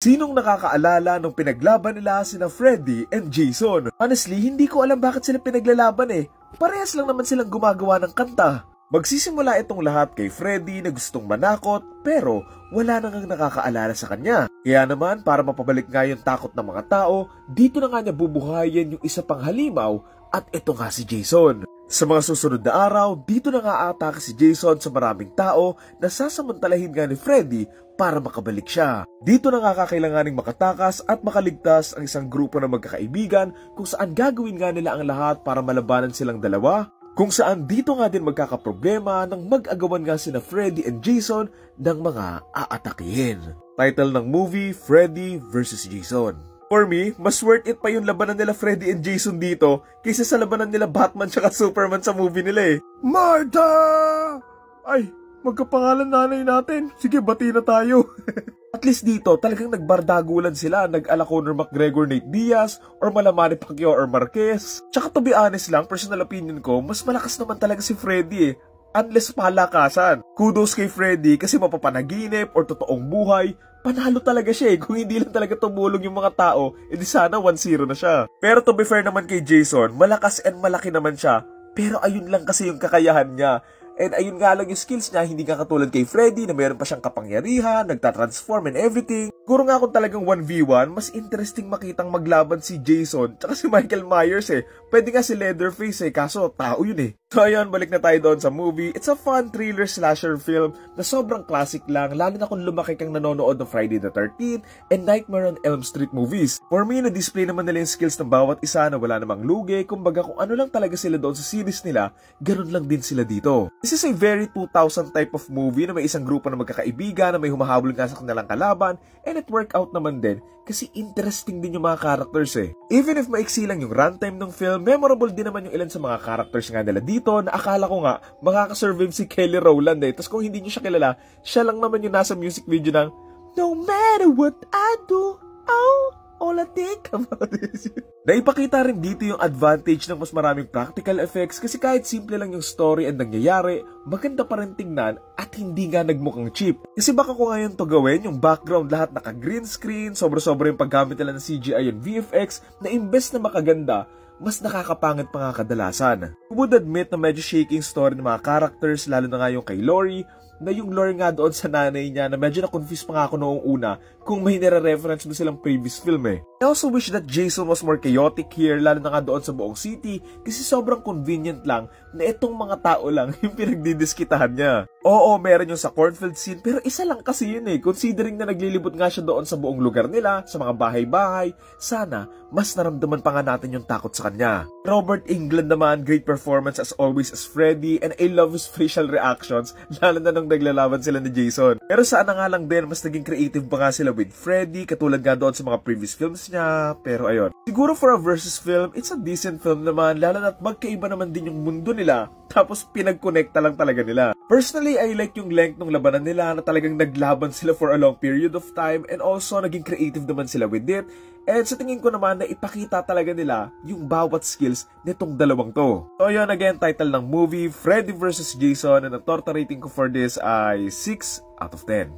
Sinong nakakaalala nung pinaglaban nila sina Freddy and Jason? Honestly, hindi ko alam bakit sila pinaglalaban eh. Parehas lang naman silang gumagawa ng kanta. Magsisimula itong lahat kay Freddy na gustong manakot pero wala nang nakakaalala sa kanya. Kaya naman para mapabalik nga yung takot ng mga tao, dito na nga niya bubuhayin yung isa pang halimaw at ito nga si Jason. Sa mga susunod na araw, dito na nga aatake si Jason sa maraming tao na sasamantalahin nga ni Freddy para makabalik siya. Dito na nga kakailanganing makatakas at makaligtas ang isang grupo ng magkakaibigan kung saan gagawin nga nila ang lahat para malabanan silang dalawa, kung saan dito nga din magkakaproblema nang mag-agawan nga sina Freddy and Jason ng mga aatakihin. Title ng movie, Freddy vs. Jason. For me, mas worth it pa yung labanan nila Freddy and Jason dito kaysa sa labanan nila Batman tsaka Superman sa movie nila eh. Martha! Ay, magkapangalan nanay natin. Sige, bati na tayo. At least dito, talagang nagbardagulan sila. Nag-ala Conor McGregor, Nate Diaz, or Manny Pacquiao or Marquez. Tsaka to be honest lang, personal opinion ko, mas malakas naman talaga si Freddy eh. Unless palakasan. Kudos kay Freddy kasi mapapanaginip or totoong buhay, panalo talaga siya eh. Kung hindi lang talaga tumulong yung mga tao, edi sana 1-0 na siya. Pero to be fair naman kay Jason, malakas and malaki naman siya. Pero ayun lang kasi yung kakayahan niya. And ayun nga lang yung skills niya, hindi nga katulad kay Freddy na mayroon pa siyang kapangyarihan, nagtatransform and everything. Siguro nga kung talagang 1v1, mas interesting makitang maglaban si Jason tsaka si Michael Myers eh. Pwede nga si Leatherface eh, kaso tao yun eh. So ayun, balik na tayo doon sa movie. It's a fun thriller slasher film na sobrang classic lang, lalo na kung lumaki kang nanonood ng Friday the 13th and Nightmare on Elm Street movies. For me, na-display naman nila yung skills ng bawat isa na wala namang lugi, kumbaga kung ano lang talaga sila doon sa series nila, ganun lang din sila dito. This is a very 2000 type of movie na may isang grupo na magkakaibigan na may humahabol nga sa kanilang kalaban, and it work out naman din kasi interesting din yung mga characters eh. Even if maiksi lang yung runtime ng film, memorable din naman yung ilan sa mga characters nga nila dito na akala ko nga makakasurvive si Kelly Rowland eh. Tapos kung hindi nyo siya kilala, siya lang naman yung nasa music video ng No matter what I do, all I think about is you. Naipakita rin dito yung advantage ng mas maraming practical effects kasi kahit simple lang yung story and nangyayari, maganda pa rin tingnan at hindi nga nagmukhang cheap. Kasi baka kung ngayon to gawin, yung background lahat naka-green screen, sobra-sobra yung paggamit nila ng CGI and VFX na imbes na makaganda, mas nakakapangit pa nga kadalasan. I would admit na medyo shaking story ng mga characters, lalo na nga yung kay Lori, na yung lore nga doon sa nanay niya na medyo na-confuse pa nga ako noong una kung may nire-reference doon silang previous film eh. I also wish that Jason was more chaotic here, lalo na nga doon sa buong city kasi sobrang convenient lang na itong mga tao lang yung pinagdidiskitahan niya. Oo, meron yung sa cornfield scene pero isa lang kasi yun eh, considering na naglilibot nga siya doon sa buong lugar nila, sa mga bahay-bahay, sana mas naramdaman pa nga natin yung takot sa kanya. Robert Englund naman, great performance as always as Freddy, and I love his facial reactions, lalo na nung naglalaban sila ni Jason. Pero saan na nga lang din, mas naging creative pa nga sila with Freddy, katulad nga doon sa mga previous films niya, pero ayun. Siguro for a versus film, it's a decent film naman, lalo na't magkaiba naman din yung mundo nila, tapos pinag-connecta lang talaga nila. Personally, I like yung length ng labanan nila na talagang naglaban sila for a long period of time and also naging creative naman sila with it. And sa tingin ko naman na ipakita talaga nila yung bawat skills nitong dalawang to. So yun again, title ng movie, Freddy vs. Jason, and ang torta rating ko for this ay 6 out of 10.